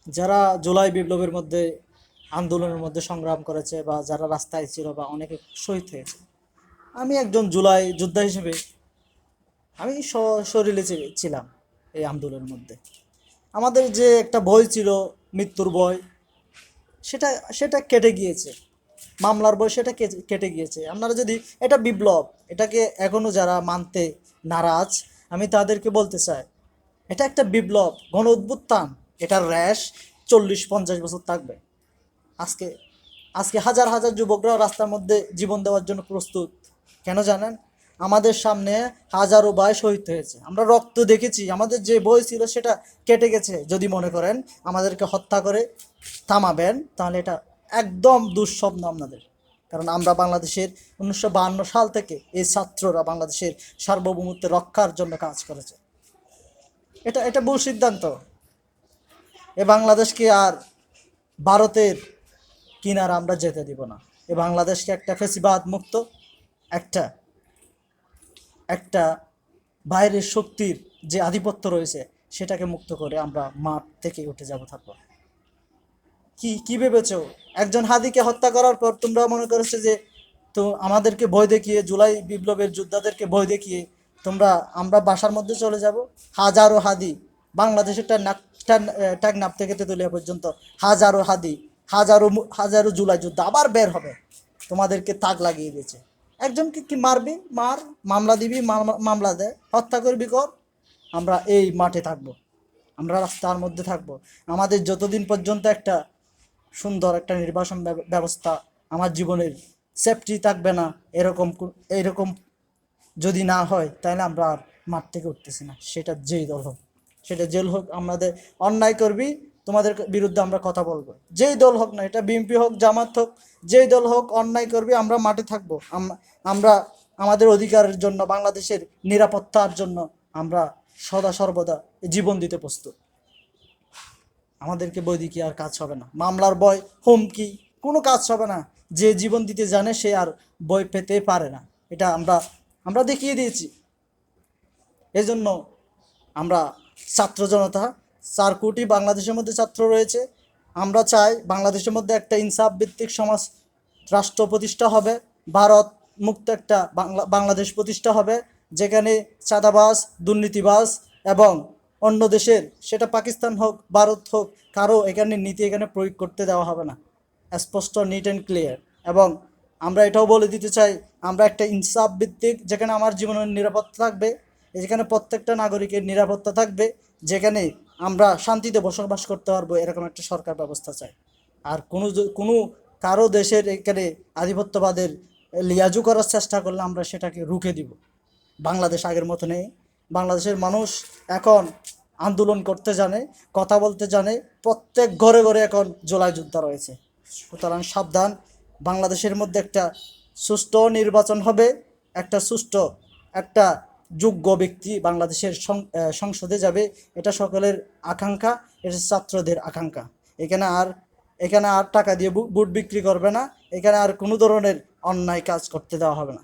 যারা জুলাই বিপ্লবের মধ্যে আন্দোলনের মধ্যে সংগ্রাম করেছে বা যারা রাস্তায় ছিল বা অনেকে শহীদ হয়েছে, আমি একজন জুলাই যোদ্ধা হিসেবে আমি সশরীরে ছিলাম এই আন্দোলনের মধ্যে। আমাদের যে একটা ভয় ছিল, মৃত্যুর ভয়, সেটা সেটা কেটে গিয়েছে। মামলার বয়স সেটা কেটে গিয়েছে। আপনারা যদি এটা বিপ্লব, এটাকে এখনও যারা মানতে নারাজ, আমি তাদেরকে বলতে চাই এটা একটা বিপ্লব, গণ অভ্যুত্থান। এটার র্যাশ 40-50 বছর থাকবে। আজকে আজকে হাজার হাজার যুবকরা রাস্তার মধ্যে জীবন দেওয়ার জন্য প্রস্তুত। কেন জানেন? আমাদের সামনে হাজারো ভাই শহীদ হয়েছে, আমরা রক্ত দেখেছি, আমাদের যে বই ছিল সেটা কেটে গেছে। যদি মনে করেন আমাদেরকে হত্যা করে থামাবেন, তাহলে এটা একদম দুঃস্বপ্ন আপনাদের। কারণ আমরা বাংলাদেশের 1952 সাল থেকে এই ছাত্ররা বাংলাদেশের সার্বভৌমত্ব রক্ষার জন্য কাজ করেছে। এটা এটা ভুল সিদ্ধান্ত। এ বাংলাদেশকে আর ভারতের কিনারা আমরা যেতে দিব না। এ বাংলাদেশকে একটা ফেসিবাদ মুক্ত, একটা একটা বাইরের শক্তির যে আধিপত্য রয়েছে সেটাকে মুক্ত করে আমরা মাঠ থেকে উঠে যাব। থাকবো কি কি ভেবেছো? একজন হাদিকে হত্যা করার পর তোমরা মনে করেছো যে তো আমাদেরকে ভয় দেখিয়ে, জুলাই বিপ্লবের যোদ্ধাদেরকে ভয় দেখিয়ে তোমরা আমরা বাসার মধ্যে চলে যাব। হাজারো হাদি, বাংলাদেশের টেকনাফ থেকে তেতুলিয়া পর্যন্ত হাজারো হাদি, হাজারো জুলাই যোদ্ধা আবার বের হবে, তোমাদেরকে তাক লাগিয়ে দিয়েছে। একজনকে কি মারবি, মার, মামলা দিবি, মামলা দে, হত্যা করবি কর, আমরা এই মাঠে থাকবো, আমরা রাস্তার মধ্যে থাকবো। আমাদের যতদিন পর্যন্ত একটা সুন্দর একটা নির্বাচন ব্যবস্থা, আমার জীবনের সেফটি থাকবে না, এরকম যদি না হয়, তাহলে আমরা আর মাঠ থেকে উঠতেছি না। সেটা যেই দল হোক, সেটা জেল হোক, আমাদের অন্যায় করবি, তোমাদের বিরুদ্ধে আমরা কথা বলবো। যেই দল হোক না, এটা বিএনপি হোক, জামাত হোক, যেই দল হোক, অন্যায় করবি, আমরা মাঠে থাকবো। আমরা আমাদের অধিকারের জন্য, বাংলাদেশের নিরাপত্তার জন্য আমরা সদা সর্বদা জীবন দিতে প্রস্তুত। আমাদেরকে বই দিয়ে কি আর কাজ হবে না? মামলার ভয়, হুমকি, কোনো কাজ হবে না। যে জীবন দিতে জানে সে আর বই পেতে পারে না। এটা আমরা আমরা দেখিয়ে দিয়েছি। এজন্য আমরা ছাত্র জনতা, 4 কোটি বাংলাদেশের মধ্যে ছাত্র রয়েছে। আমরা চাই বাংলাদেশের মধ্যে একটা ইনসাফ ভিত্তিক সমাজ রাষ্ট্র প্রতিষ্ঠা হবে, ভারত মুক্ত একটা বাংলাদেশ প্রতিষ্ঠা হবে, যেখানে চাঁদাবাজ, দুর্নীতিবাজ এবং অন্য দেশের, সেটা পাকিস্তান হোক, ভারত হোক, কারো এখানে নীতি এখানে প্রয়োগ করতে দেওয়া হবে না। স্পষ্ট, নিট অ্যান্ড ক্লিয়ার। এবং আমরা এটাও বলে দিতে চাই, আমরা একটা ইনসাফ ভিত্তিক, যেখানে আমার জীবনের নিরাপত্তা থাকবে, যেখানে প্রত্যেকটা নাগরিকের নিরাপত্তা থাকবে, যেখানে আমরা শান্তিতে বসবাস করতে পারবো, এরকম একটা সরকার ব্যবস্থা চাই। আর কোনো কারো দেশের এখানে আধিপত্যবাদের লিয়াজু করার চেষ্টা করলে আমরা সেটাকে রুখে দিব। বাংলাদেশ আগের মতো নেই। বাংলাদেশের মানুষ এখন আন্দোলন করতে জানে, কথা বলতে জানে, প্রত্যেক ঘরে ঘরে এখন জুলাই যোদ্ধা রয়েছে। সুতরাং সাবধান, বাংলাদেশের মধ্যে একটা সুষ্ঠু নির্বাচন হবে, একটা সুষ্ঠু, একটা যোগ্য ব্যক্তি বাংলাদেশের সংসদে যাবে, এটা সকলের আকাঙ্ক্ষা, এটা ছাত্রদের আকাঙ্ক্ষা। এখানে আর টাকা দিয়ে ভোট বিক্রি করবে না, এখানে আর কোনো ধরনের অন্যায় কাজ করতে দেওয়া হবে না।